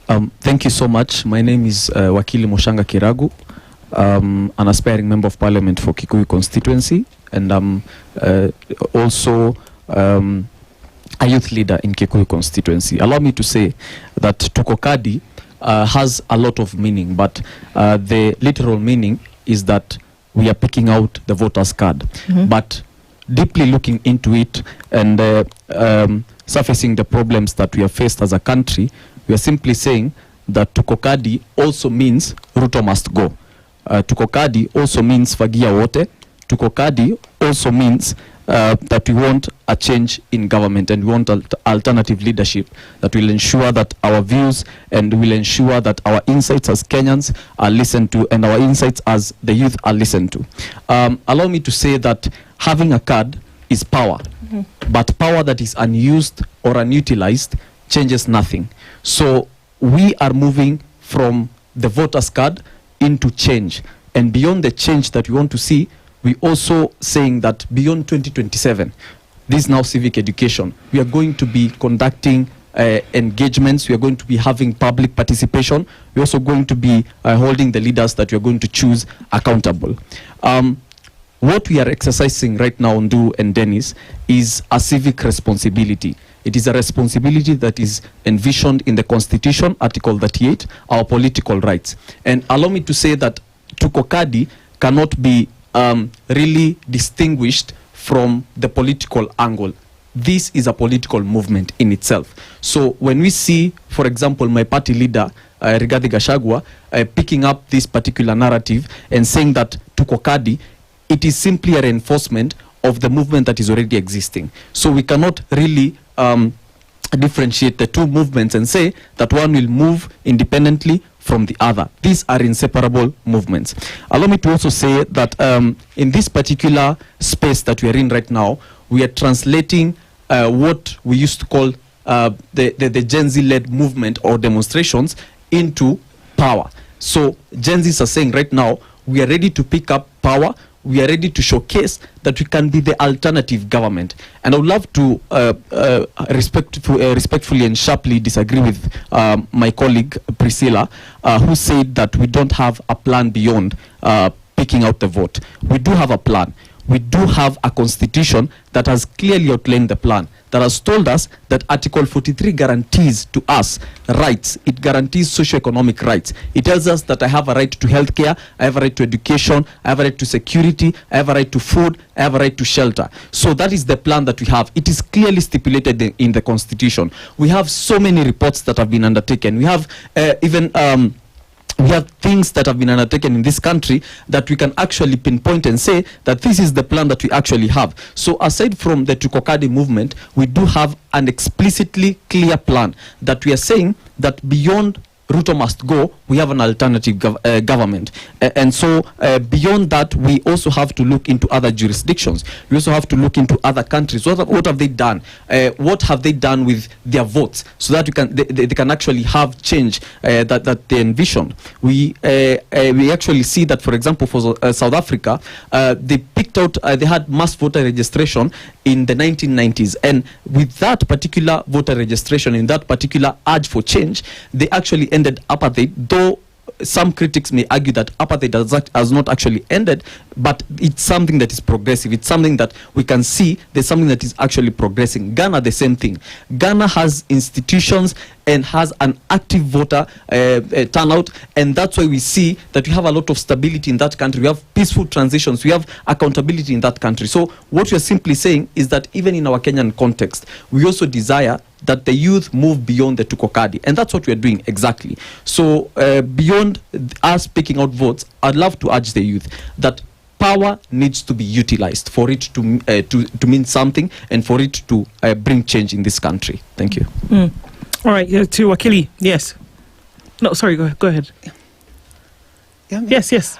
Thank you so much. My name is Wakili Moshanga Kiragu. An aspiring member of parliament for Kikuyu constituency, and I'm also a youth leader in Kikuyu constituency. Allow me to say that Tuko Kadi has a lot of meaning, but the literal meaning is that we are picking out the voter's card. But deeply looking into it and surfacing the problems that we have faced as a country, we are simply saying that Tuko Kadi also means Ruto must go. Tuko Kadi also means Fagia Wote. Tuko Kadi also means that we want a change in government, and we want alternative leadership that will ensure that our views and will ensure that our insights as Kenyans are listened to, and our insights as the youth are listened to. Allow me to say that having a card is power, but power that is unused or unutilized changes nothing. So we are moving from the voter's card into change, and beyond the change that we want to see, we also saying that beyond 2027, this is now civic education, we are going to be conducting engagements, we are going to be having public participation, we're also going to be holding the leaders that we are going to choose accountable. What we are exercising right now on Du and Dennis is a civic responsibility. It is a responsibility that is envisioned in the Constitution, Article 38, our political rights. And allow me to say that Tuko Kadi cannot be really distinguished from the political angle. This is a political movement in itself. So when we see, for example, my party leader, Rigathi Gachagua, picking up this particular narrative and saying that Tuko Kadi, it is simply a reinforcement of the movement that is already existing. So we cannot really differentiate the two movements and say that one will move independently from the other. These are inseparable movements. Allow me to also say that in this particular space that we are in right now, we are translating what we used to call the Gen Z-led movement or demonstrations into power. So Gen Zs are saying right now, we are ready to pick up power. We are ready to showcase that we can be the alternative government. And I would love to respectfully and sharply disagree with my colleague Priscilla, who said that we don't have a plan beyond picking out the vote. We do have a plan. We do have a constitution that has clearly outlined the plan, that has told us that Article 43 guarantees to us rights. It guarantees socioeconomic rights. It tells us that I have a right to healthcare, I have a right to education, I have a right to security, I have a right to food, I have a right to shelter. So that is the plan that we have. It is clearly stipulated in the Constitution. We have so many reports that have been undertaken. We have we have things that have been undertaken in this country that we can actually pinpoint and say that this is the plan that we actually have. So aside from the Tuko Kadi movement, we do have an explicitly clear plan that we are saying that beyond Ruto must go, we have an alternative government. And so beyond that, we also have to look into other jurisdictions. We also have to look into other countries. What have they done? What have they done with their votes so that they can actually have change that they envisioned? We actually see that, for example, for South Africa, they picked out, they had mass voter registration in the 1990s. And with that particular voter registration, in that particular urge for change, they actually ended apartheid, though some critics may argue that apartheid has not actually ended, but it's something that is progressive. It's something that we can see there's something that is actually progressing. Ghana, the same thing. Ghana has institutions and has an active voter turnout, and that's why we see that we have a lot of stability in that country. We have peaceful transitions. We have accountability in that country. So what we're simply saying is that even in our Kenyan context, we also desire that the youth move beyond the Tuko Kadi, and that's what we're doing exactly. So beyond us picking out votes, I'd love to urge the youth that power needs to be utilized for it to mean something and for it to bring change in this country. Thank you. All right, to Wakili, yes. No, sorry, go ahead. Yeah, yes.